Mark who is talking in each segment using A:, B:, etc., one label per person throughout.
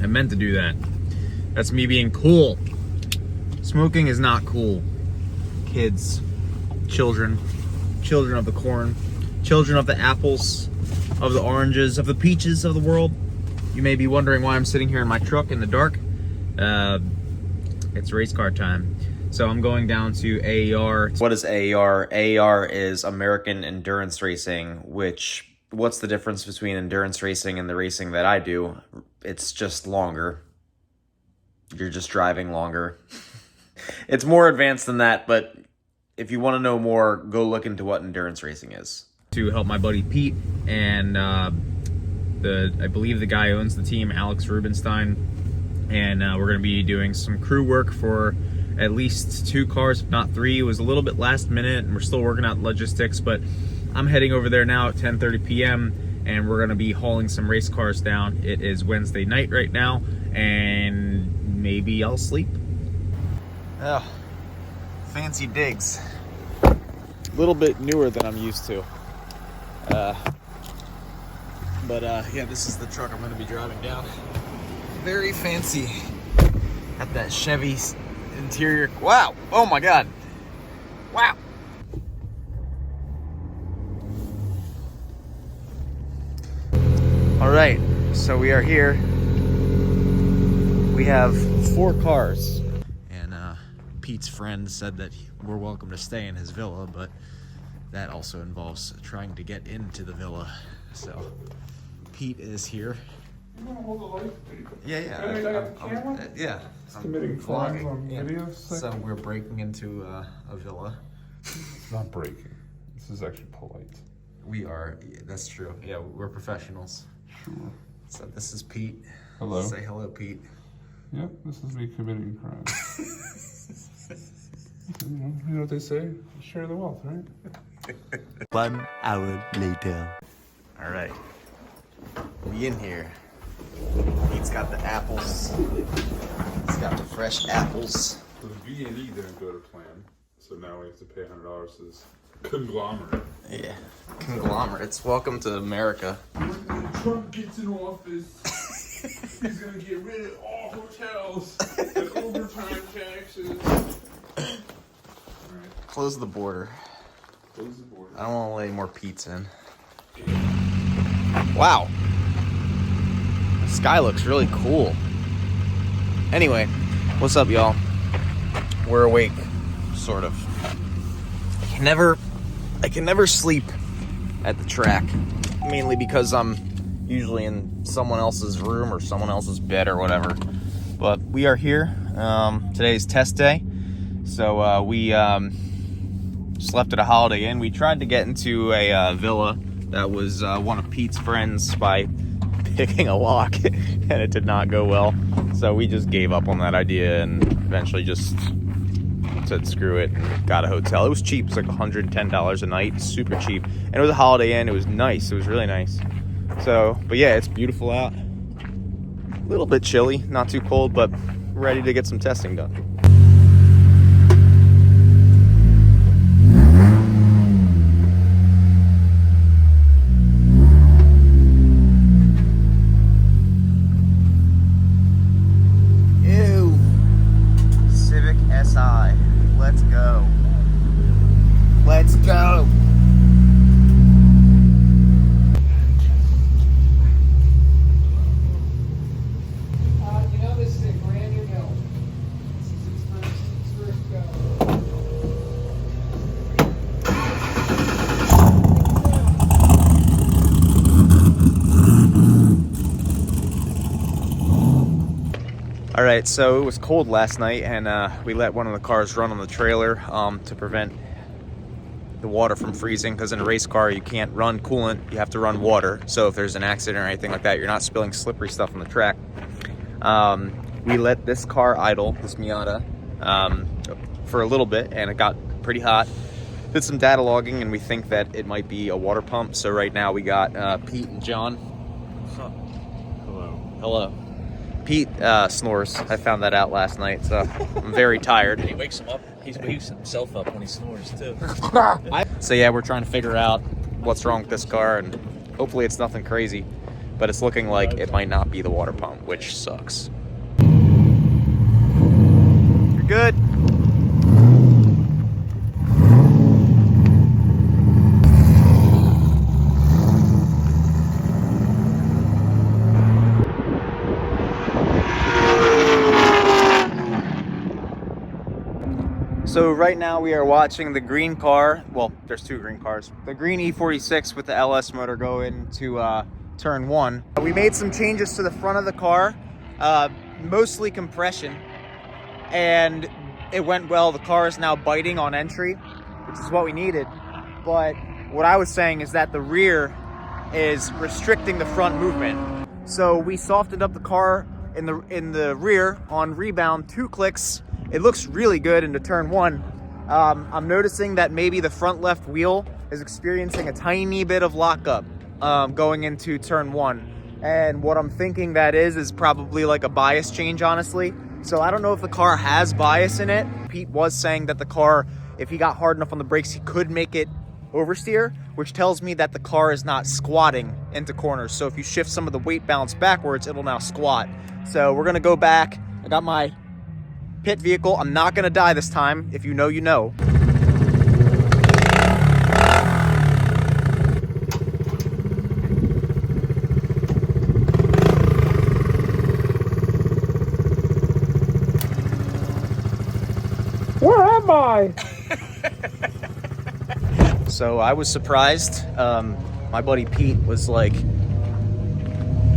A: I meant to do that. That's me being cool. Smoking is not cool. Kids, children of the corn, children of the apples, of the oranges, of the peaches of the world. You may be wondering why I'm sitting here in my truck in the dark. It's race car time. So I'm going down to AER. What is AER? AER is American Endurance Racing, what's the difference between endurance racing and the racing that I do? It's just longer. You're just driving longer. It's more advanced than that, but if you want to know more, go look into what endurance racing is. To help my buddy Pete and I believe the guy owns the team, Alex Rubenstein, and we're going to be doing some crew work for at least 2 cars, if not 3. It was a little bit last minute, and we're still working out logistics, but I'm heading over there now at 10:30 p.m. and we're going to be hauling some race cars down. It is Wednesday night right now, and maybe I'll sleep. Oh, fancy digs. A little bit newer than I'm used to. Yeah, this is the truck I'm going to be driving down. Very fancy. Got that Chevy interior. Wow. Oh my God. Wow. All right. So we are here. We have 4 cars. And Pete's friend said that we're welcome to stay in his villa, but that also involves trying to get into the villa. So Pete is here.
B: You want to hold the light?
A: Yeah.
B: I got the camera?
A: Yeah.
B: It's committing crimes on video.
A: So we're breaking into a villa.
B: It's not breaking. This is actually polite.
A: We are. Yeah, that's true. Yeah, we're professionals.
B: Sure.
A: So this is Pete.
B: Hello.
A: Say hello, Pete.
B: Yep, this is me committing crimes. You know what they say? Share the wealth, right?
C: 1 hour later.
A: All right. We in here. Pete's got the apples. He's got the fresh apples.
B: The V&E didn't go to plan, so now we have to pay $100 to this conglomerate.
A: Yeah, conglomerates. Welcome to America.
B: When Trump gets in office, he's gonna get rid of all hotels and overtime taxes. Alright,
A: Close the border.
B: close the border.
A: I don't want to lay more Pete's in. Wow. The sky looks really cool. Anyway, what's up, y'all? We're awake, sort of. I can never sleep at the track, mainly because I'm usually in someone else's room or someone else's bed or whatever. But we are here. Today's test day, so we slept at a Holiday Inn. We tried to get into a villa that was one of Pete's friends by picking a lock, and it did not go well. So we just gave up on that idea and eventually just said screw it and got a hotel. It was cheap. It was like $110 a night. Super cheap. And it was a Holiday Inn. It was nice. It was really nice. So, but yeah, it's beautiful out. A little bit chilly. Not too cold, but ready to get some testing done. Let's go. Let's go.
D: You know, this is a brand new build. This is its first go.
A: All right, so it was cold last night, and we let one of the cars run on the trailer to prevent the water from freezing, because in a race car you can't run coolant, you have to run water. So if there's an accident or anything like that, you're not spilling slippery stuff on the track. We let this car idle, this Miata, for a little bit, and it got pretty hot. Did some data logging, and we think that it might be a water pump. So right now we got Pete and John. What's up? Hello. Pete snores. I found that out last night, so I'm very tired.
E: He wakes him up. He wakes himself up when he snores too.
A: So yeah, we're trying to figure out what's wrong with this car, and hopefully it's nothing crazy. but it's looking like it might not be the water pump, which sucks. You're good. So right now we are watching the green car. Well, there's two green cars. The green E46 with the LS motor go into turn 1. We made some changes to the front of the car, mostly compression, and it went well. The car is now biting on entry, which is what we needed. But what I was saying is that the rear is restricting the front movement. So we softened up the car in the rear on rebound, 2 clicks. It looks really good into turn 1. I'm noticing that maybe the front left wheel is experiencing a tiny bit of lockup going into turn 1. And what I'm thinking that is probably like a bias change, honestly. So I don't know if the car has bias in it. Pete was saying that the car, if he got hard enough on the brakes, he could make it oversteer, which tells me that the car is not squatting into corners. So if you shift some of the weight balance backwards, it'll now squat. So we're gonna go back. I got my pit vehicle. I'm not gonna die this time. If you know, you know.
D: Where am I?
A: So I was surprised. My buddy Pete was like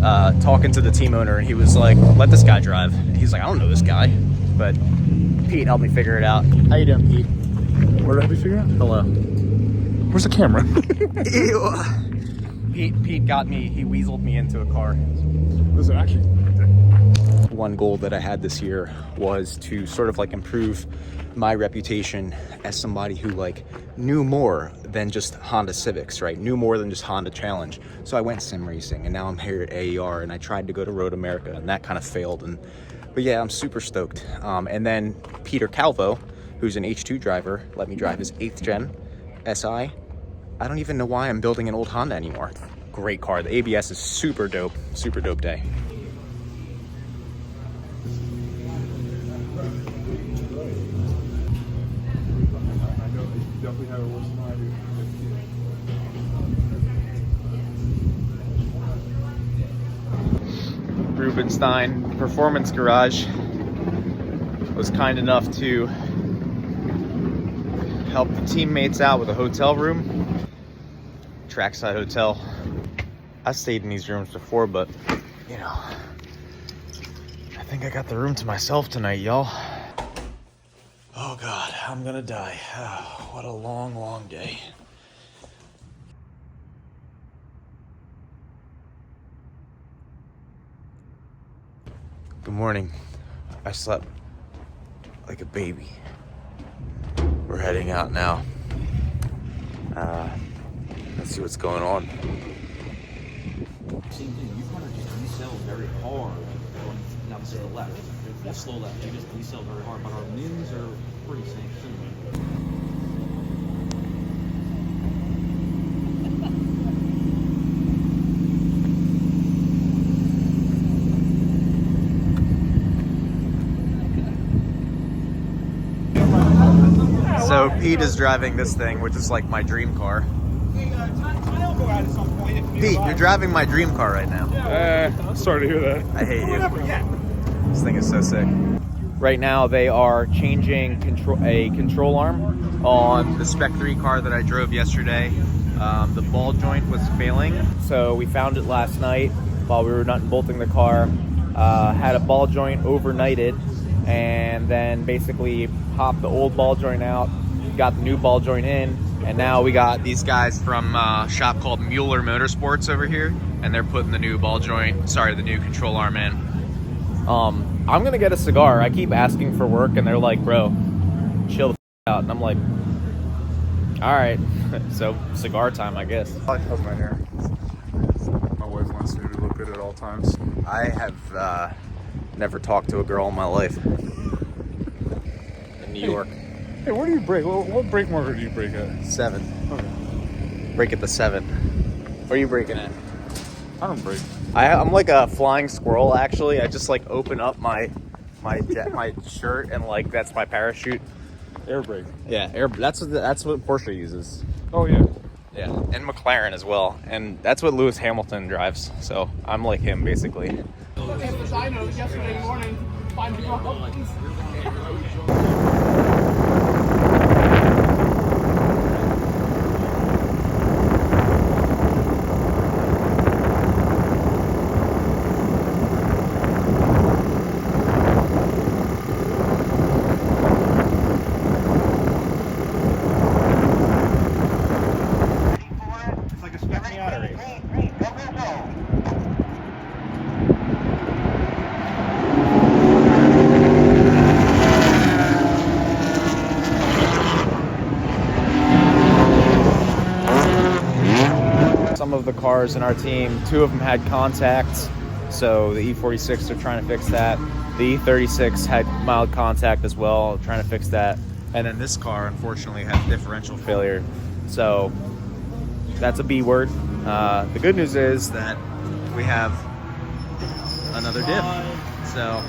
A: talking to the team owner, and he was like, let this guy drive. He's like, I don't know this guy. But Pete helped me figure it out. How you doing, Pete?
B: Where did I figure out?
A: Hello.
B: Where's the camera?
A: Pete got me, he weaseled me into a car.
B: Listen, actually,
A: One goal that I had this year was to sort of like improve my reputation as somebody who like knew more than just Honda Civics, right? Knew more than just Honda Challenge. So I went sim racing, and now I'm here at AER, and I tried to go to Road America, and that kind of failed. But yeah, I'm super stoked. And then Peter Calvo, who's an H2 driver, let me drive his 8th gen SI. I don't even know why I'm building an old Honda anymore. Great car. The ABS is super dope day.
B: I know you definitely have it worse than I do.
A: Rubenstein Performance Garage was kind enough to help the teammates out with a hotel room. Trackside Hotel. I stayed in these rooms before, but you know, I think I got the room to myself tonight, y'all. Oh God, I'm gonna die. Oh, what a long day. Good morning. I slept like a baby. We're heading out now. Let's see what's going on.
E: Same thing, you kind of just decel very hard going down to the left. We'll slow left, you just decel very hard, but our limbs are pretty similar.
A: So Pete is driving this thing, which is like my dream car. Pete, you're driving my dream car right now.
B: I'm sorry to hear that.
A: I hate you. This thing is so sick. Right now they are changing a control arm on the Spec 3 car that I drove yesterday. The ball joint was failing, so we found it last night while we were nut and bolting the car. Had a ball joint overnighted, and then basically popped the old ball joint out, got the new ball joint in, and now we got these guys from a shop called Mueller Motorsports over here, and they're putting the new the new control arm in. I'm gonna get a cigar. I keep asking for work, and they're like, bro, chill the out. And I'm like, all right. So cigar time, I guess.
B: How's my hair? My wife wants me to look good at all times.
A: I have never talked to a girl in my life. In New York.
B: Hey, where do you brake? What brake marker do you brake at?
A: 7.
B: Okay.
A: Brake at the 7. Where are you braking at?
B: I don't brake.
A: I'm like a flying squirrel, actually. I just like open up my shirt and like that's my parachute.
B: Air brake.
A: Yeah, that's what Porsche uses.
B: Oh yeah.
A: Yeah, and McLaren as well, and that's what Lewis Hamilton drives. So I'm like him basically.
D: I know yesterday morning, 5 o'clock.
A: It's like a spec Miata race. Some of the cars in our team, 2 of them had contacts, so the E46 are trying to fix that. The E36 had mild contact as well, trying to fix that. And then this car, unfortunately, had differential failure. So that's a B word. The good news is that we have another diff. So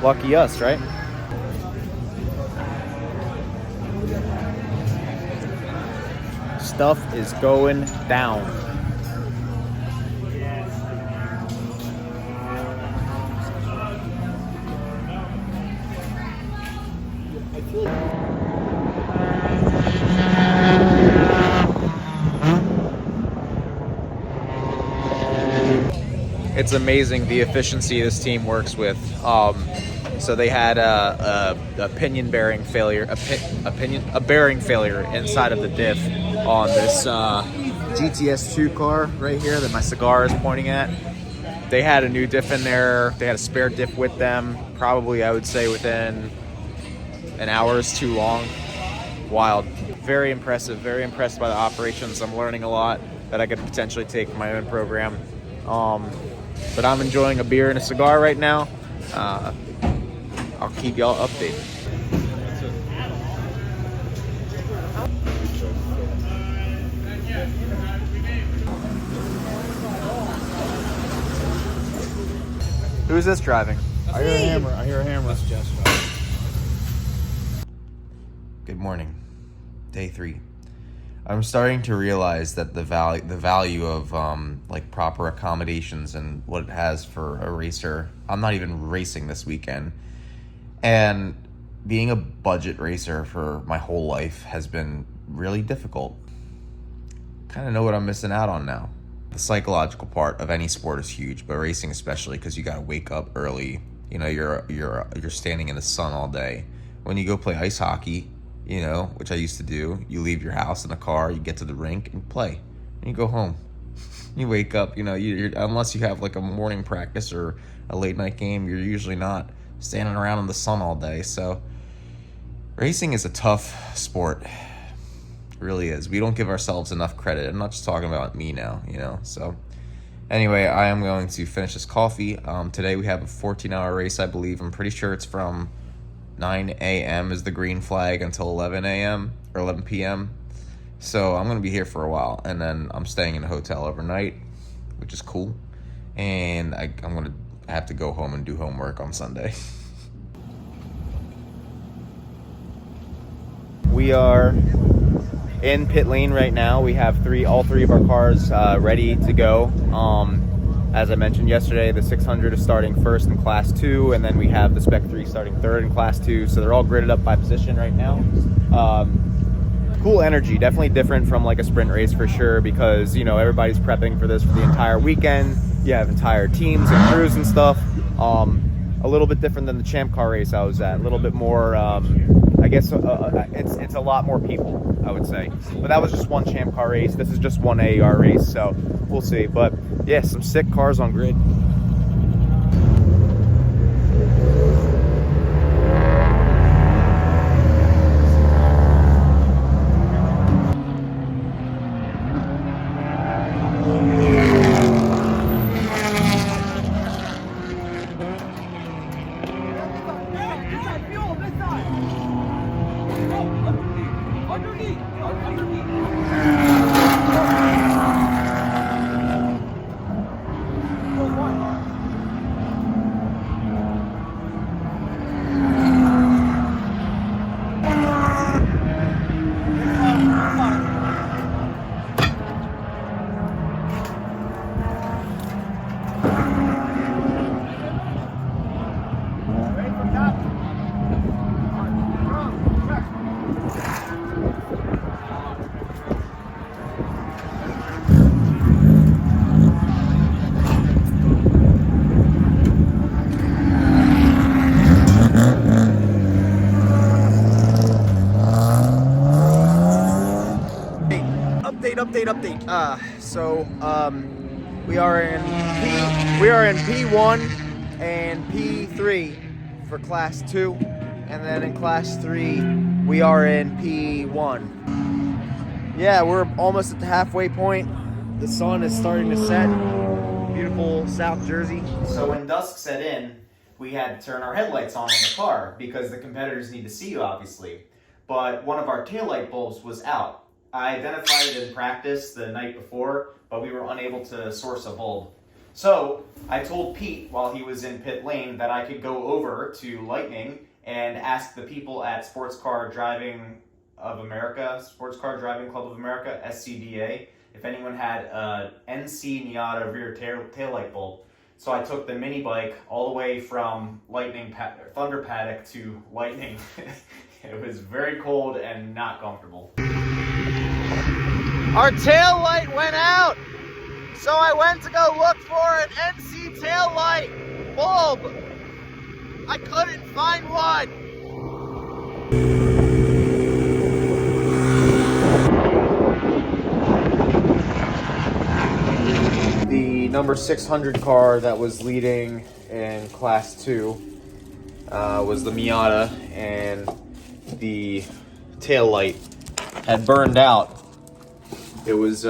A: lucky us, right? Stuff is going down. It's amazing the efficiency this team works with. So they had a pinion bearing failure, a bearing failure inside of the diff on this GTS2 car right here that my cigar is pointing at. They had a new diff in there. They had a spare diff with them. Probably, I would say, within an hour is too long. Wild. Very impressive. Very impressed by the operations. I'm learning a lot that I could potentially take in my own program. But I'm enjoying a beer and a cigar right now. I'll keep y'all updated. Who's this driving?
B: I hear a hammer. I hear a hammer. That's Jess.
F: Good morning. Day 3. I'm starting to realize that the value of like proper accommodations and what it has for a racer. I'm not even racing this weekend, and being a budget racer for my whole life has been really difficult. Kind of know what I'm missing out on now. The psychological part of any sport is huge, but racing especially, because you got to wake up early. You know, you're standing in the sun all day. When you go play ice hockey, you know, which I used to do, you leave your house in a car, you get to the rink and play, and you go home. You wake up, you know, you're unless you have like a morning practice or a late night game, you're usually not standing around in the sun all day. So racing is a tough sport. It really is. We don't give ourselves enough credit. I'm not just talking about me now, you know. So anyway, I am going to finish this coffee. Today we have a 14-hour race, I believe. I'm pretty sure it's from 9 a.m. is the green flag until 11 a.m. or 11 p.m. So I'm going to be here for a while, and then I'm staying in a hotel overnight, which is cool. And I'm going to have to go home and do homework on Sunday.
A: We are in pit lane right now. We have all three of our cars ready to go. As I mentioned yesterday, the 600 is starting first in Class 2, and then we have the Spec 3 starting third in Class 2. So they're all gridded up by position right now. Cool energy, definitely different from like a sprint race for sure, because, you know, everybody's prepping for this for the entire weekend. You have entire teams and crews and stuff. A little bit different than the Champ Car race I was at. A little bit more, I guess it's a lot more people, I would say. But that was just one Champ Car race. This is just one AER race, so we'll see. But yeah, some sick cars on grid. update. We are in P1 and P3 for Class 2, and then in Class 3 we are in P1. Yeah, we're almost at the halfway point. The sun is starting to set. Beautiful South Jersey. So when dusk set in, we had to turn our headlights on in the car because the competitors need to see you, obviously. But one of our taillight bulbs was out. I identified it in practice the night before, but we were unable to source a bulb. So I told Pete while he was in pit lane that I could go over to Lightning and ask the people at Sports Car Driving Club of America, SCDA, if anyone had a NC Miata rear taillight bulb. So I took the mini bike all the way from Thunder Paddock to Lightning. It was very cold and not comfortable. Our tail light went out, so I went to go look for an NC tail light bulb. I couldn't find one. The number 600 car that was leading in Class 2 was the Miata, and the tail light had burned out. It was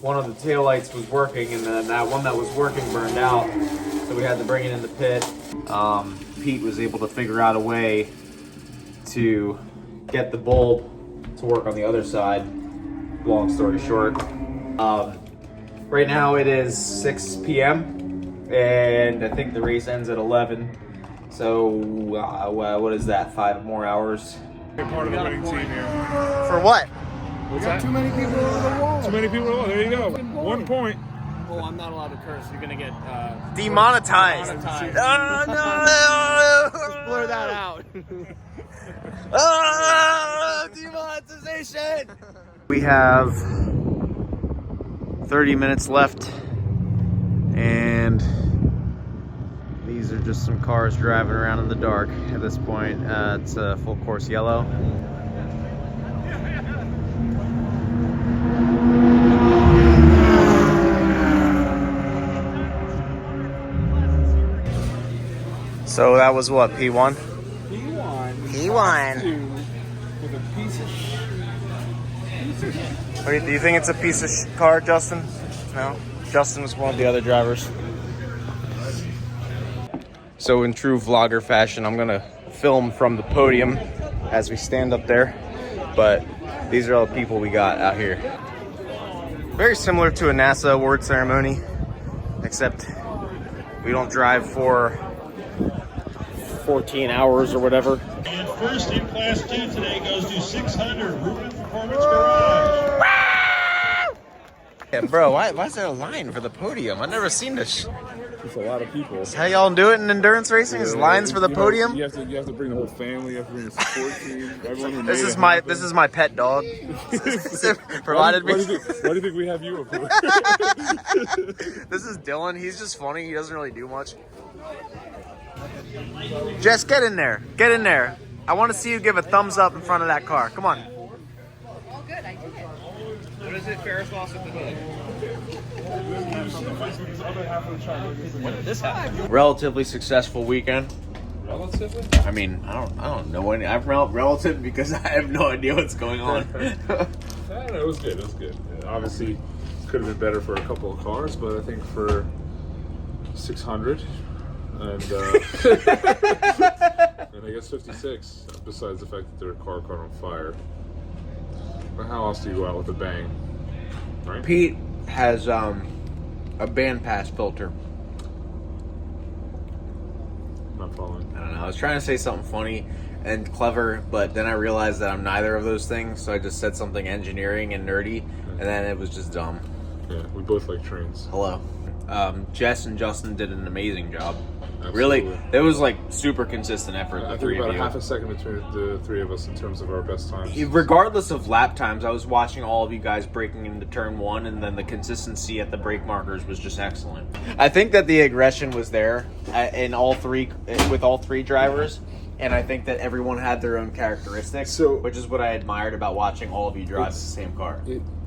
A: one of the tail lights was working, and then that one that was working burned out, so we had to bring it in the pit. Pete was able to figure out a way to get the bulb to work on the other side. Long story short, right now it is 6 p.m. and I think the race ends at 11. So what is that? 5 more hours.
B: You're part of the winning team here.
A: For what?
B: What's that?
D: Too many people on the wall.
B: Too many people. Oh, there you go. 1 point.
E: Oh, I'm not allowed to curse. You're gonna get
A: Demonetized.
E: demonetized.
A: No.
E: Just blur that out.
A: Demonetization. We have 30 minutes left, and these are just some cars driving around in the dark at this point. It's a full course yellow. So that was what, P1? P1.
B: With a piece of shit.
A: Do you think it's a piece of car, Justin? No? Justin was one of the other drivers. So in true vlogger fashion, I'm gonna film from the podium as we stand up there. But these are all the people we got out here. Very similar to a NASA award ceremony, except we don't drive for 14 hours or whatever.
G: And first in Class 2 today goes to 600, Ruben Performance Garage.
A: Yeah, bro, why is there a line for the podium? I've never seen this.
B: It's a lot of people.
A: That's how y'all do it in endurance racing? Is lines for the podium?
B: You have to bring the whole family. You have to bring the support team. Everyone who
A: This
B: made
A: is
B: it
A: my
B: happen.
A: pet dog. Provided me.
B: Why do you think we have you up here?
A: This is Dylan. He's just funny. He doesn't really do much. Jess, get in there. Get in there. I want to see you give a thumbs up in front of that car. Come on.
H: Oh, good. I did it.
E: What is it? Ferris lost at the hood. What did this happen?
A: Relatively successful weekend.
B: Relatively?
A: I mean, I don't know any. I'm relative because I have no idea what's going on.
B: Yeah, no, it was good. It was good. Obviously, could have been better for a couple of cars, but I think for 600 and and I guess 56. Besides the fact that their car caught on fire. But how else do you go out with a bang? Right?
A: Pete has a band pass filter.
B: Not following.
A: I don't know. I was trying to say something funny and clever, but then I realized that I'm neither of those things, so I just said something engineering and nerdy, and then it was just dumb.
B: Yeah, we both like trains.
A: Hello. Jess and Justin did an amazing job.
B: Absolutely.
A: Really, it was like super consistent effort.
B: I
A: The
B: think
A: three
B: about
A: of
B: a
A: you.
B: half a second between the three of us in terms of our best times.
A: Regardless of lap times, I was watching all of you guys breaking into turn one, and then the consistency at the brake markers was just excellent. I think that the aggression was there in all three, with all three drivers, and I think that everyone had their own characteristics,
B: So-
A: which is what I admired about watching all of you drive the same car.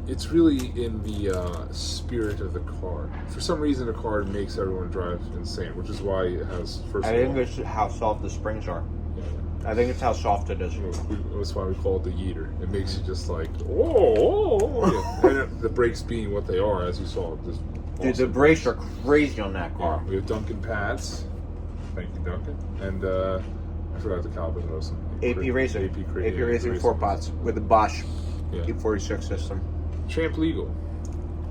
B: it's really in the spirit of the car. For some reason, the car makes everyone drive insane, which is why it has first.
A: I think it's how soft the springs are. I think it's how soft it is.
B: That's why we call it the yeeter. It makes you just like, oh. Yeah. And the brakes being what they are, as you saw.
A: Dude, the brakes are crazy on that car.
B: We have Duncan pads. Thank you, Duncan. And I forgot the caliper of those.
A: AP Racing. AP Racing 4 pots with the Bosch E46 system.
B: Champ legal.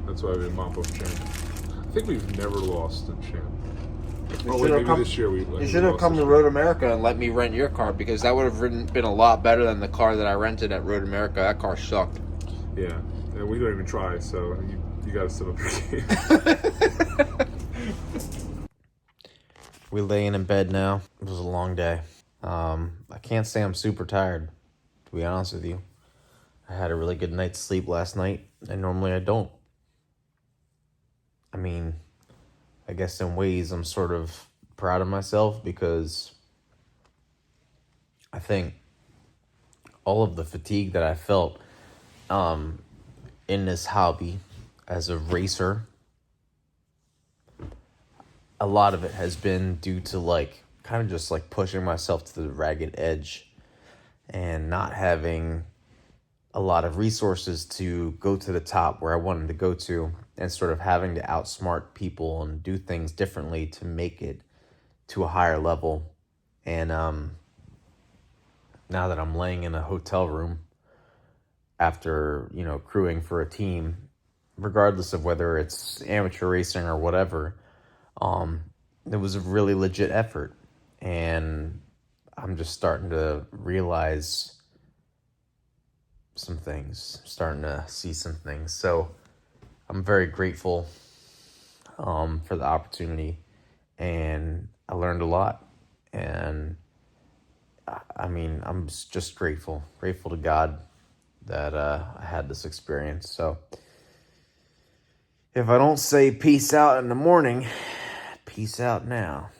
B: That's why we mop up Champ. I think we've never lost in Champ. Maybe this year
A: you should have come to Road America and let me rent your car, because that would have been a lot better than the car that I rented at Road America. That car sucked.
B: Yeah, and we don't even try, so you got to step up your game.
F: We're laying in bed now. It was a long day. I can't say I'm super tired, to be honest with you. I had a really good night's sleep last night, and normally I don't. I mean, I guess in ways I'm sort of proud of myself, because I think all of the fatigue that I felt in this hobby as a racer, a lot of it has been due to like kind of just like pushing myself to the ragged edge and not having a lot of resources to go to the top where I wanted to go to, and sort of having to outsmart people and do things differently to make it to a higher level. And now that I'm laying in a hotel room after, crewing for a team, regardless of whether it's amateur racing or whatever, it was a really legit effort. And I'm just starting to realize some things, starting to see some things. So I'm very grateful for the opportunity, and I learned a lot. And I mean, I'm just grateful to God that I had this experience. So if I don't say peace out in the morning, peace out now.